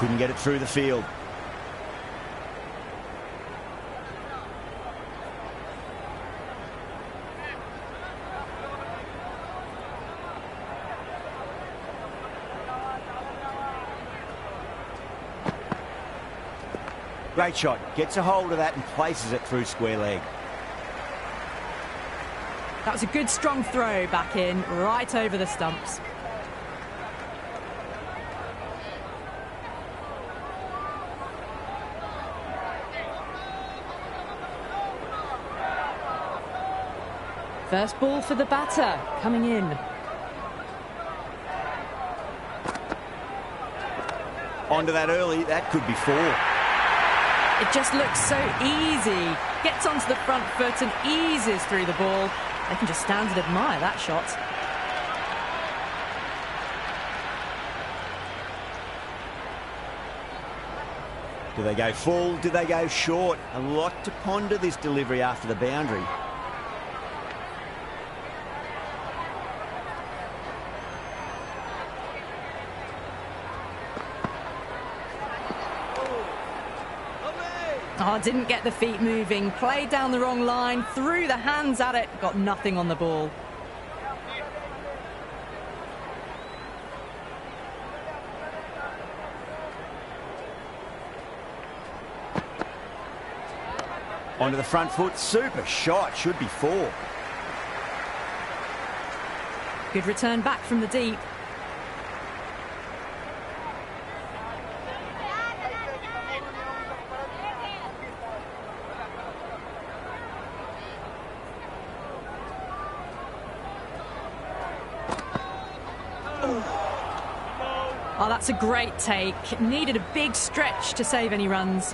Couldn't get it through the field. Great shot. Gets a hold of that and places it through square leg. That was a good strong throw back in, right over the stumps. First ball for the batter, coming in. Onto that early, that could be 4. It just looks so easy. Gets onto the front foot and eases through the ball. They can just stand and admire that shot. Do they go full? Do they go short? A lot to ponder this delivery after the boundary. Oh, didn't get the feet moving. Played down the wrong line. Threw the hands at it. Got nothing on the ball. Onto the front foot. Super shot. Should be 4. Good return back from the deep. Oh, that's a great take. Needed a big stretch to save any runs.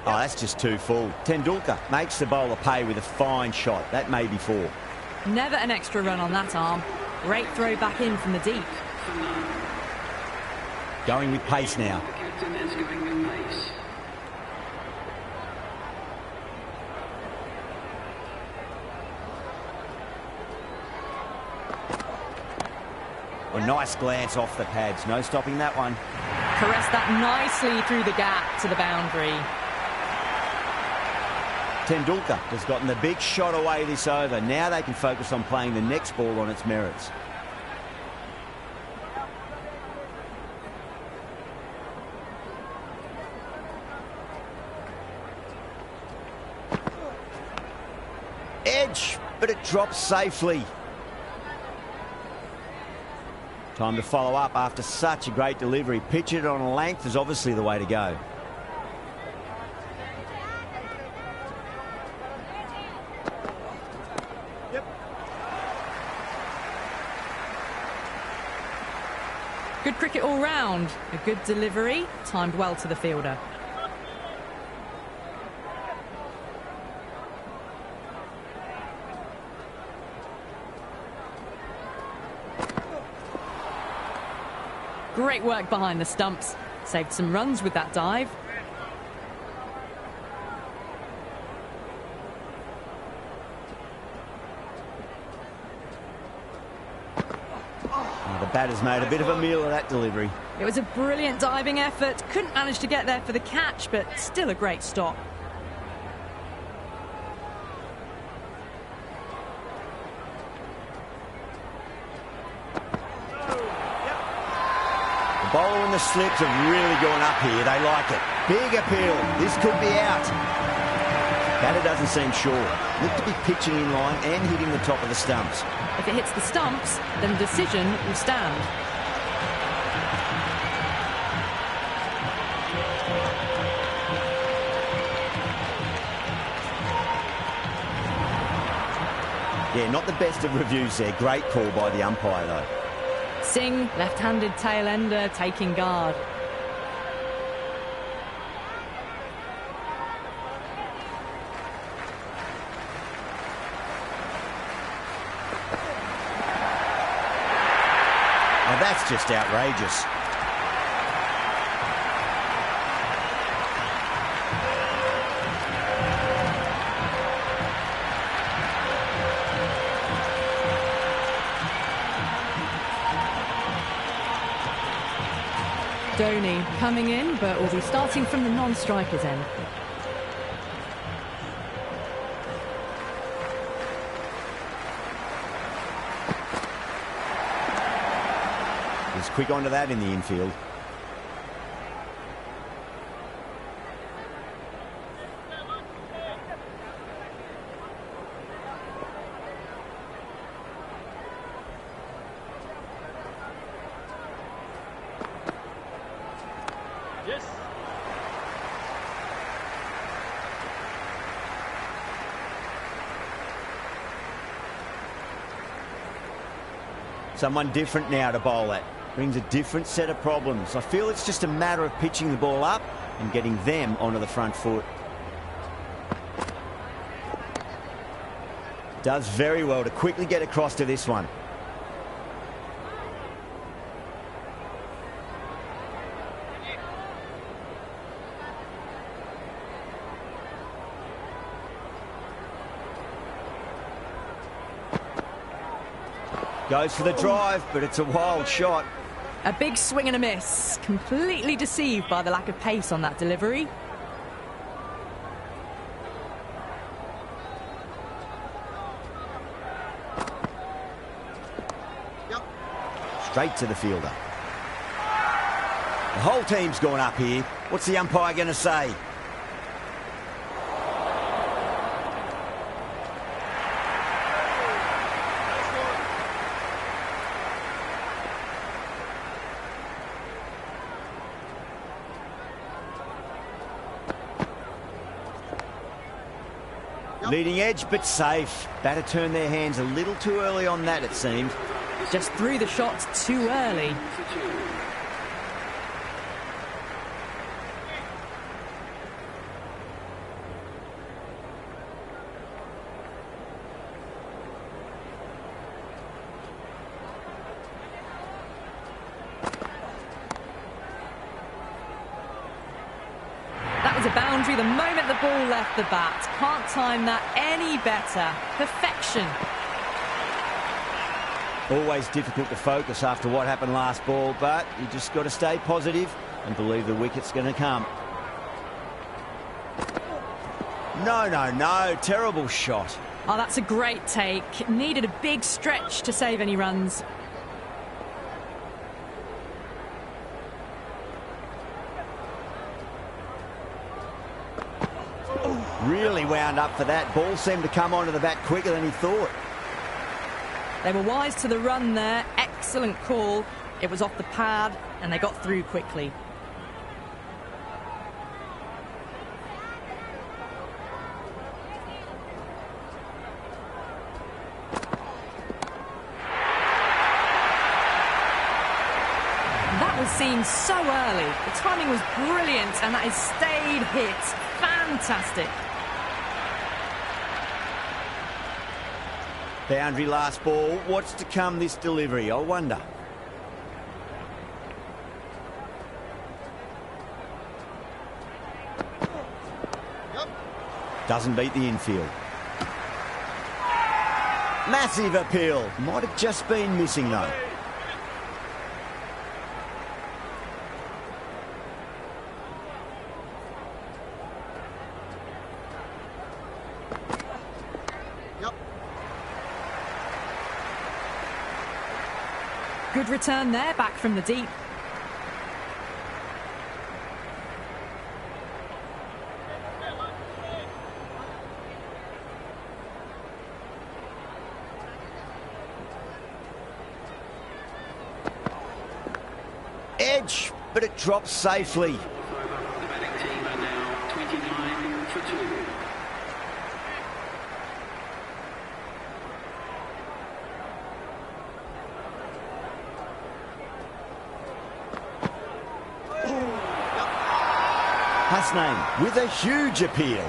Oh, that's just too full. Tendulkar makes the bowler pay with a fine shot. That may be 4. Never an extra run on that arm. Great throw back in from the deep. Going with pace now. A nice glance off the pads. No stopping that one. Caressed that nicely through the gap to the boundary. Tendulkar has gotten the big shot away this over. Now they can focus on playing the next ball on its merits. Edge, but it drops safely. Time to follow up after such a great delivery. Pitch it on a length is obviously the way to go. Good cricket all round. A good delivery, timed well to the fielder. Great work behind the stumps. Saved some runs with that dive. The batter's made a bit of a meal of that delivery. It was a brilliant diving effort. Couldn't manage to get there for the catch, but still a great stop. The bowler and the slips have really gone up here. They like it. Big appeal. This could be out. Batter doesn't seem sure. Look to be pitching in line and hitting the top of the stumps. If it hits the stumps, then the decision will stand. Yeah, not the best of reviews there. Great call by the umpire, though. Singh, left-handed tail ender, taking guard. Now that's just outrageous. Donny coming in, but will be starting from the non-strikers end. He's quick onto that in the infield. Someone different now to bowl at. Brings a different set of problems. I feel it's just a matter of pitching the ball up and getting them onto the front foot. Does very well to quickly get across to this one. Goes for the drive, but it's a wild shot. A big swing and a miss. Completely deceived by the lack of pace on that delivery. Straight to the fielder. The whole team's gone up here. What's the umpire going to say? Leading edge, but safe. Batter turned their hands a little too early on that, it seemed. Just threw the shot too early. That was a boundary the moment the ball left the bat. Can't time that any better. Perfection. Always difficult to focus after what happened last ball, but you just got to stay positive and believe the wicket's going to come. No. Terrible shot. Oh, that's a great take. Needed a big stretch to save any runs. Really wound up for that. Ball seemed to come onto the bat quicker than he thought. They were wise to the run there. Excellent call. It was off the pad and they got through quickly. That was seen so early. The timing was brilliant and that has stayed hit. Fantastic. Boundary last ball. What's to come this delivery, I wonder. Doesn't beat the infield. Massive appeal. Might have just been missing though. Good return there, back from the deep. Edge, but it drops safely. Hasnain with a huge appeal.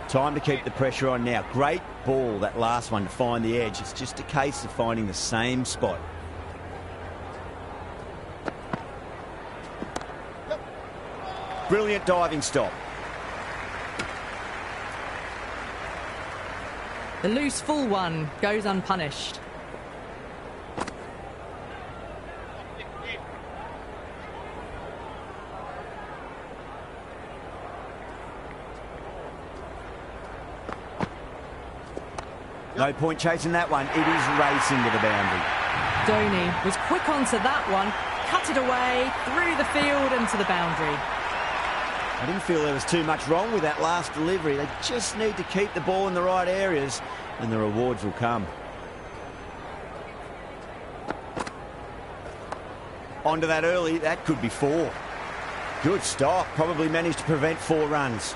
Time to keep the pressure on now. Great ball, that last one, to find the edge. It's just a case of finding the same spot. Brilliant diving stop. The loose full one goes unpunished. No point chasing that one. It is racing to the boundary. Dhoni was quick onto that one, cut it away, through the field and to the boundary. I didn't feel there was too much wrong with that last delivery. They just need to keep the ball in the right areas and the rewards will come. Onto that early, that could be 4. Good stop, probably managed to prevent 4 runs.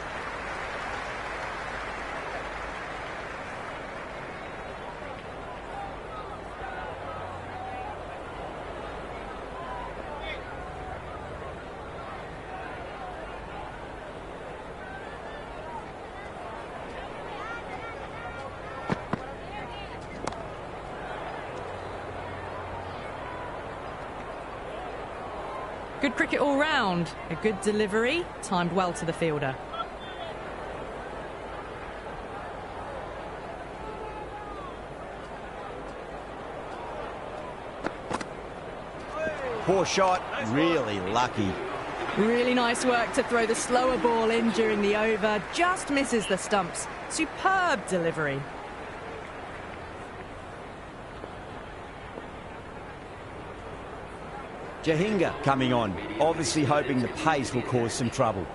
Good cricket all round. A good delivery, timed well to the fielder. Poor shot, really lucky. Really nice work to throw the slower ball in during the over. Just misses the stumps. Superb delivery. Jahinga coming on, obviously hoping the pace will cause some trouble.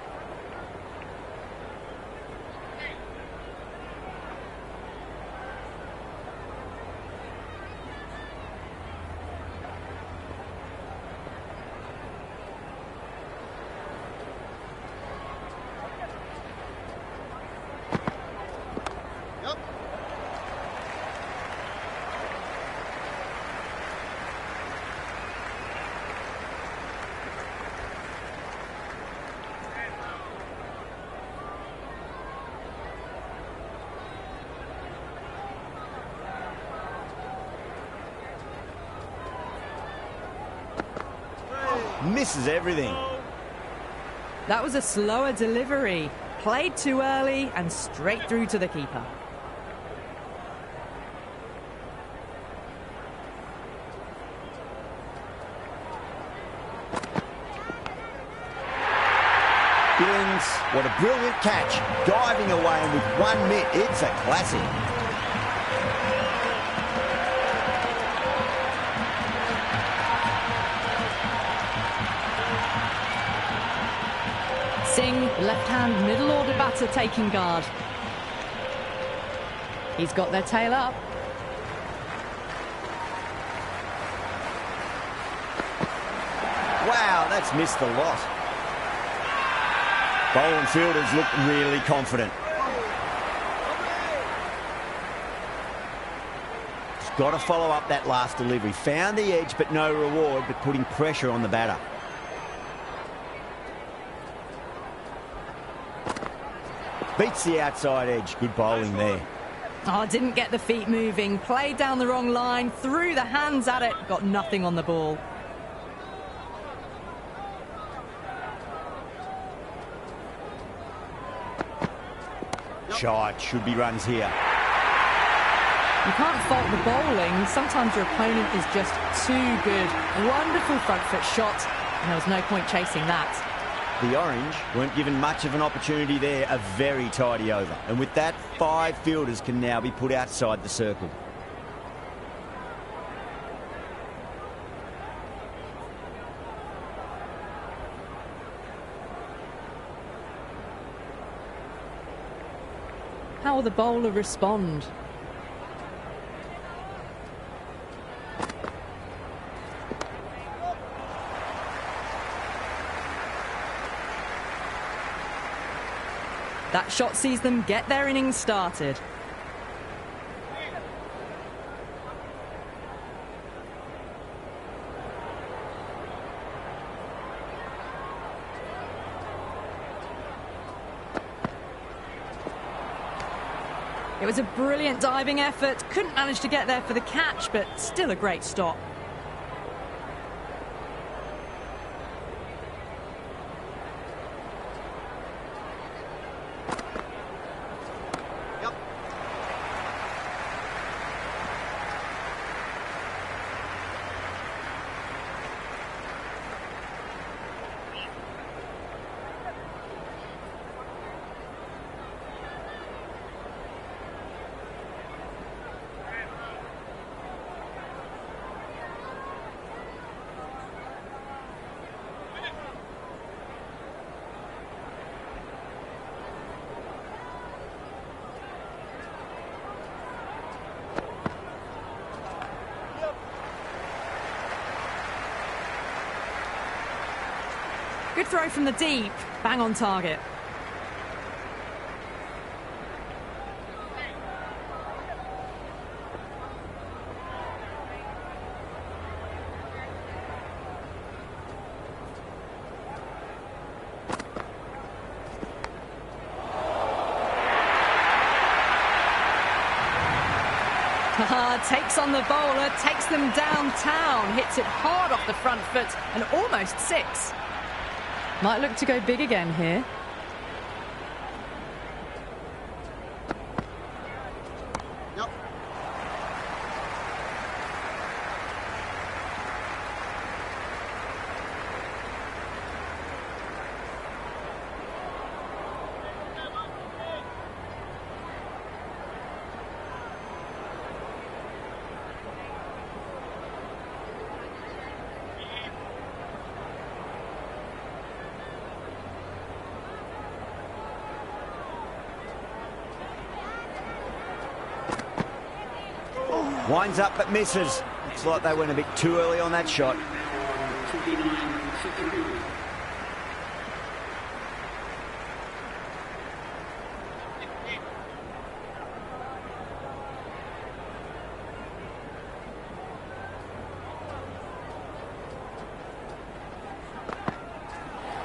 Misses everything. That was a slower delivery. Played too early and straight through to the keeper. Billings, what a brilliant catch. Diving away and with 1 mitt, it's a classic. Singh, left-hand middle order batter taking guard. He's got their tail up. Wow, that's missed the lot. Bowling fielders look really confident. He's got to follow up that last delivery. Found the edge, but no reward, but putting pressure on the batter. Beats the outside edge. Good bowling there. Oh, didn't get the feet moving. Played down the wrong line. Threw the hands at it. Got nothing on the ball. Shot. Should be runs here. You can't fault the bowling. Sometimes your opponent is just too good. Wonderful front foot shot. And there was no point chasing that. The Orange weren't given much of an opportunity there. A very tidy over. And with that, 5 fielders can now be put outside the circle. How will the bowler respond? That shot sees them get their innings started. It was a brilliant diving effort. Couldn't manage to get there for the catch, but still a great stop. Good throw from the deep. Bang on target. Takes on the bowler, takes them downtown, hits it hard off the front foot and almost 6. Might look to go big again here. Yep. Winds up but misses. Looks like they went a bit too early on that shot.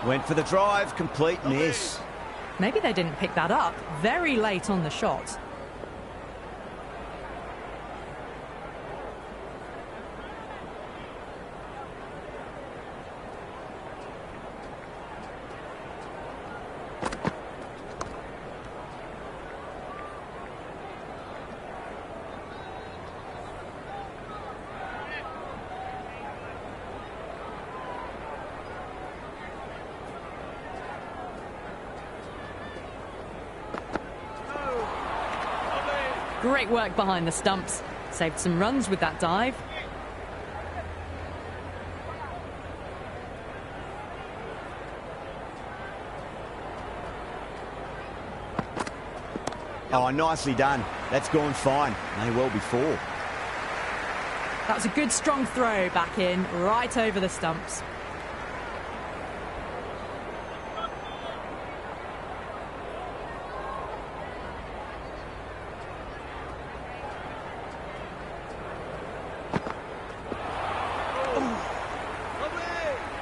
Went for the drive, complete miss. Maybe they didn't pick that up very late on the shot. Great work behind the stumps. Saved some runs with that dive. Oh, nicely done. That's gone fine. May well be 4. That was a good strong throw back in, right over the stumps.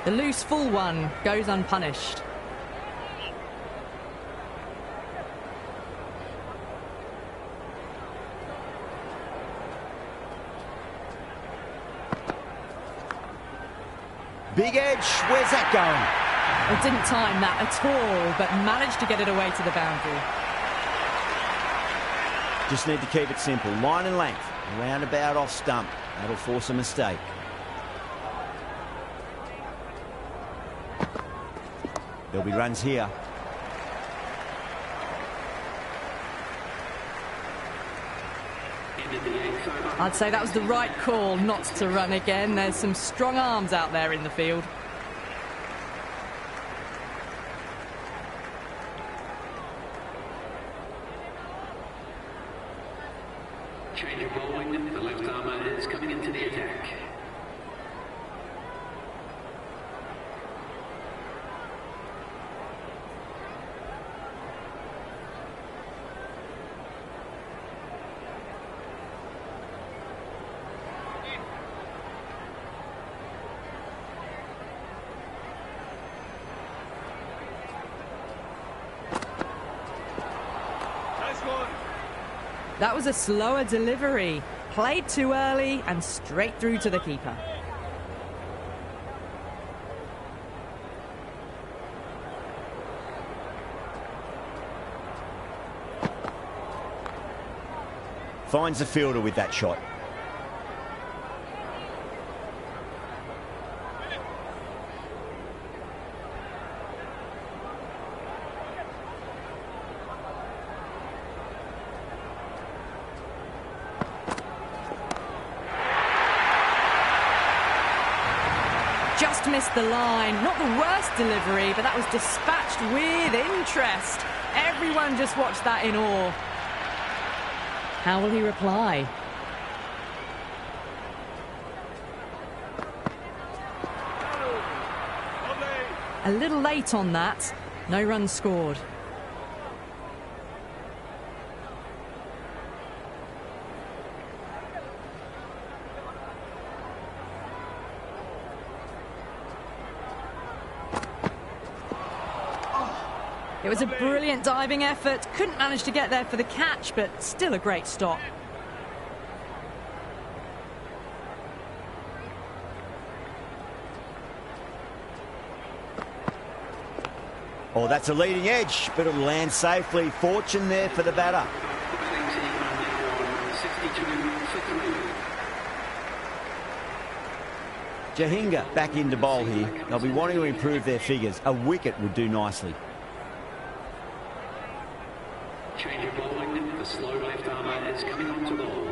The loose full one goes unpunished. Big edge, where's that going? It didn't time that at all, but managed to get it away to the boundary. Just need to keep it simple. Line and length, roundabout off stump. That'll force a mistake. There'll be runs here. I'd say that was the right call not to run again. There's some strong arms out there in the field. Change of bowling, the left armour is coming into the attack. That was a slower delivery. Played too early and straight through to the keeper. Finds the fielder with that shot. Just missed the line. Not the worst delivery, but that was dispatched with interest. Everyone just watched that in awe. How will he reply? A little late on that. No runs scored. It was a brilliant diving effort. Couldn't manage to get there for the catch, but still a great stop. Oh, that's a leading edge, but it'll land safely. Fortune there for the batter. Jahinga back into bowl here. They'll be wanting to improve their figures. A wicket would do nicely. Change of bowling. The slow left armour is coming on to bowl.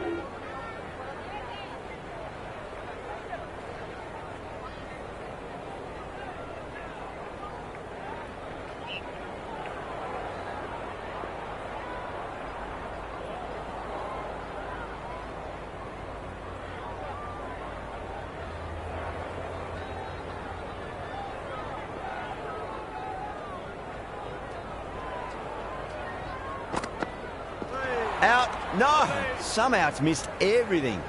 Out. No. Somehow it's missed everything.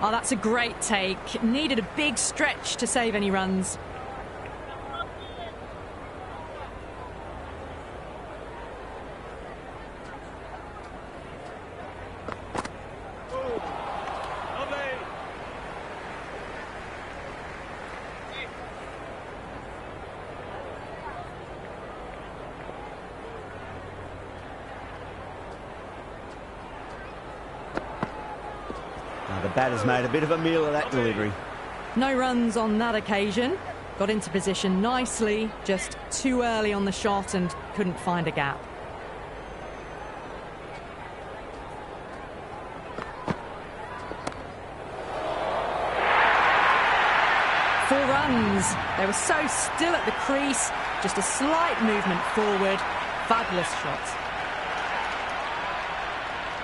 Oh, that's a great take. Needed a big stretch to save any runs. The batter's made a bit of a meal of that delivery. No runs on that occasion. Got into position nicely, just too early on the shot and couldn't find a gap. Four runs. They were so still at the crease, just a slight movement forward. Fabulous shot.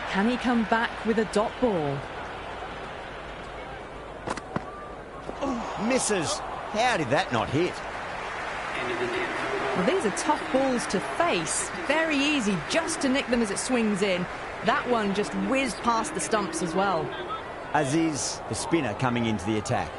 Can he come back with a dot ball? Misses. How did that not hit? Well, these are tough balls to face. Very easy just to nick them as it swings in. That one just whizzed past the stumps as well. Aziz, the spinner, coming into the attack.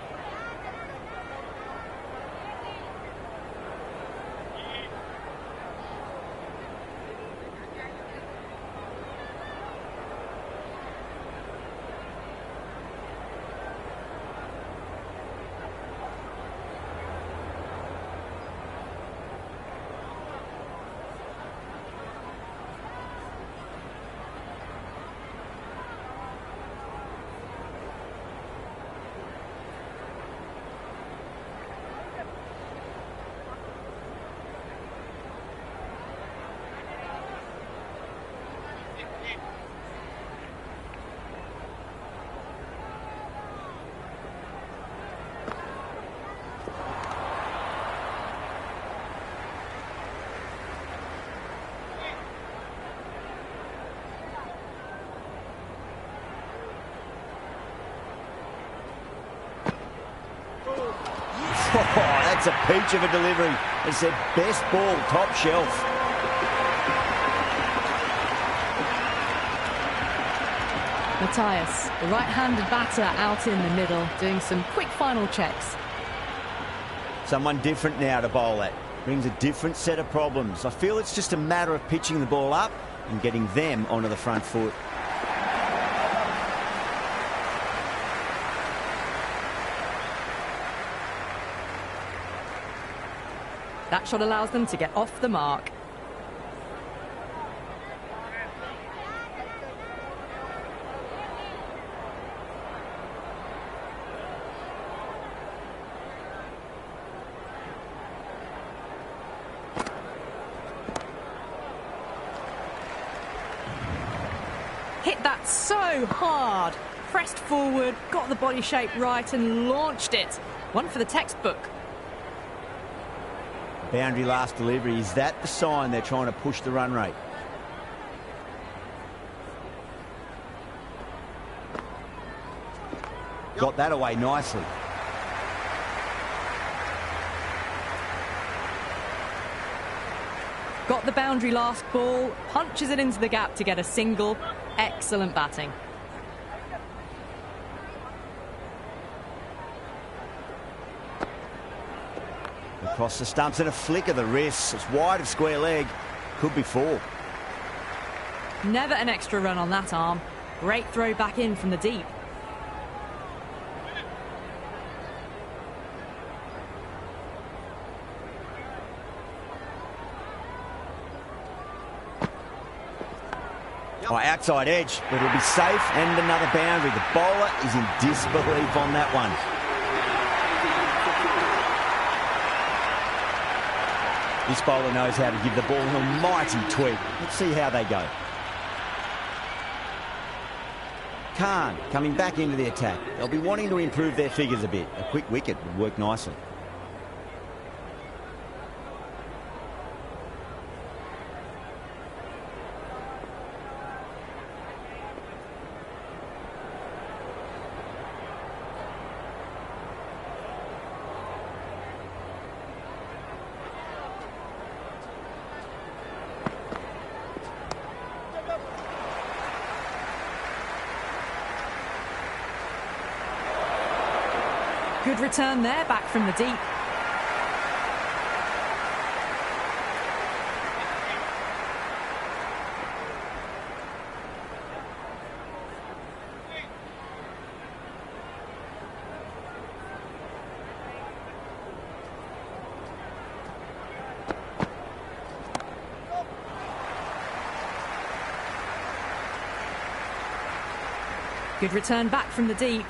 Oh, that's a peach of a delivery. It's their best ball, top shelf. Matthias, the right-handed batter out in the middle, doing some quick final checks. Someone different now to bowl at. Brings a different set of problems. I feel it's just a matter of pitching the ball up and getting them onto the front foot. That shot allows them to get off the mark. Hit that so hard. Pressed forward, got the body shape right and launched it. One for the textbook. Boundary last delivery. Is that the sign they're trying to push the run rate? Got that away nicely. Got the boundary last ball, punches it into the gap to get a single. Excellent batting. Across the stumps and a flick of the wrists. It's wide of square leg. Could be 4. Never an extra run on that arm. Great throw back in from the deep. Oh, outside edge, but it'll be safe and another boundary. The bowler is in disbelief on that one. This bowler knows how to give the ball an almighty tweak. Let's see how they go. Khan coming back into the attack. They'll be wanting to improve their figures a bit. A quick wicket would work nicely. Good return there, back from the deep. Good return back from the deep.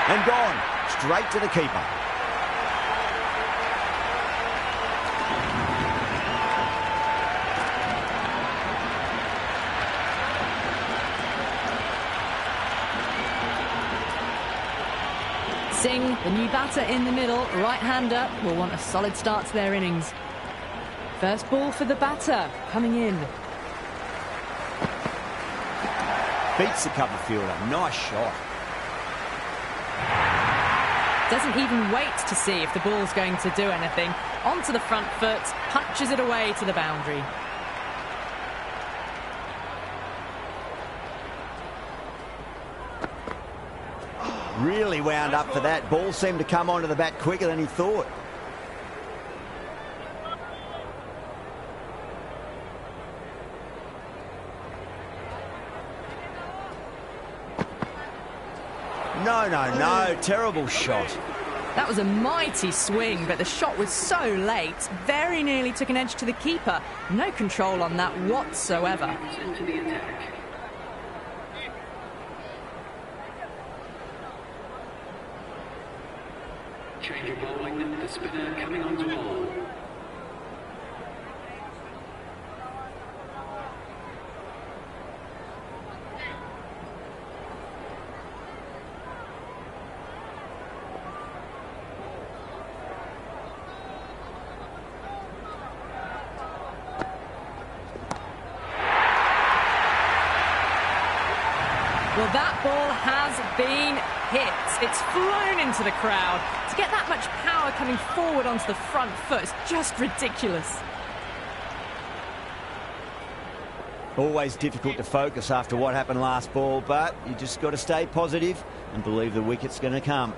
And gone. Straight to the keeper. Singh, the new batter in the middle, right-hander, will want a solid start to their innings. First ball for the batter, coming in. Beats the cover fielder. Nice shot. Doesn't even wait to see if the ball's going to do anything. Onto the front foot, punches it away to the boundary. Really wound up for that. Ball seemed to come onto the bat quicker than he thought. No. Terrible shot. That was a mighty swing, but the shot was so late. Very nearly took an edge to the keeper. No control on that whatsoever. Into the attack. Change of bowling. The spinner coming on to bowl. Well, that ball has been hit. It's flown into the crowd. To get that much power coming forward onto the front foot is just ridiculous. Always difficult to focus after what happened last ball, but you just got to stay positive and believe the wicket's going to come.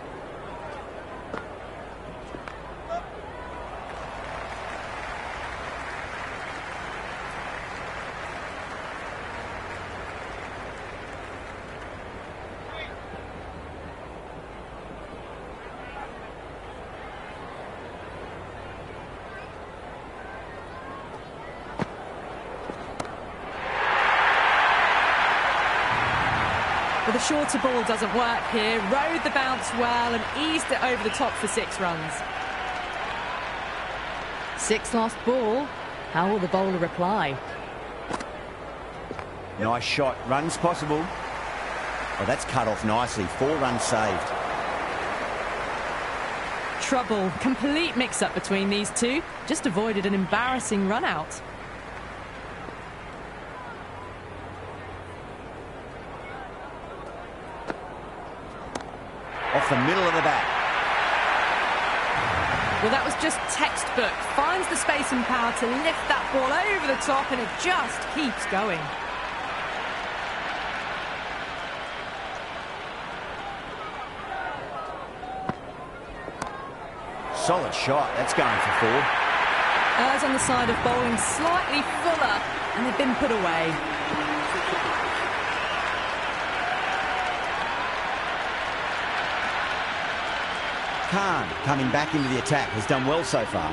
the shorter ball doesn't work here. Rode the bounce well and eased it over the top for 6 runs. 6 lost ball. How will the bowler reply? Nice shot. Runs possible. Oh, that's cut off nicely. 4 runs saved. Trouble. Complete mix-up between these two. Just avoided an embarrassing run-out. Off the middle of the bat. Well, that was just textbook. Finds the space and power to lift that ball over the top, and it just keeps going. Solid shot. That's going for 4. Errs on the side of bowling slightly fuller, and they've been put away. Khan, coming back into the attack, has done well so far.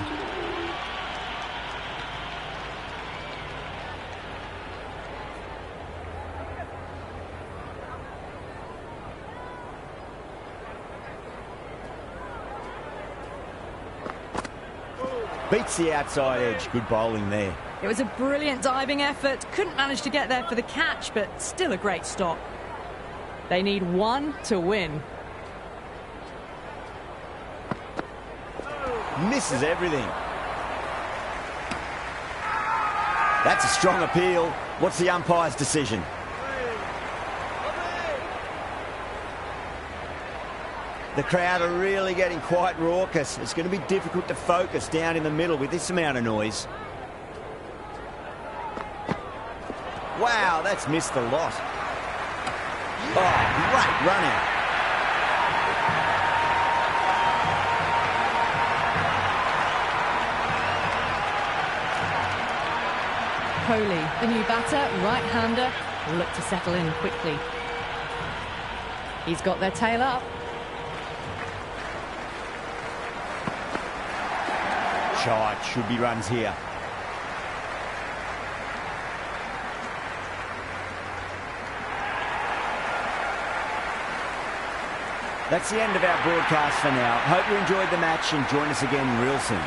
Beats the outside edge. Good bowling there. It was a brilliant diving effort. Couldn't manage to get there for the catch, but still a great stop. They need 1 to win. Misses everything. That's a strong appeal. What's the umpire's decision? The crowd are really getting quite raucous. It's going to be difficult to focus down in the middle with this amount of noise. Wow, that's missed the lot. Oh, great run out. Kohli, the new batter, right-hander, will look to settle in quickly. He's got their tail up. Shot, should be runs here. That's the end of our broadcast for now. Hope you enjoyed the match and join us again real soon.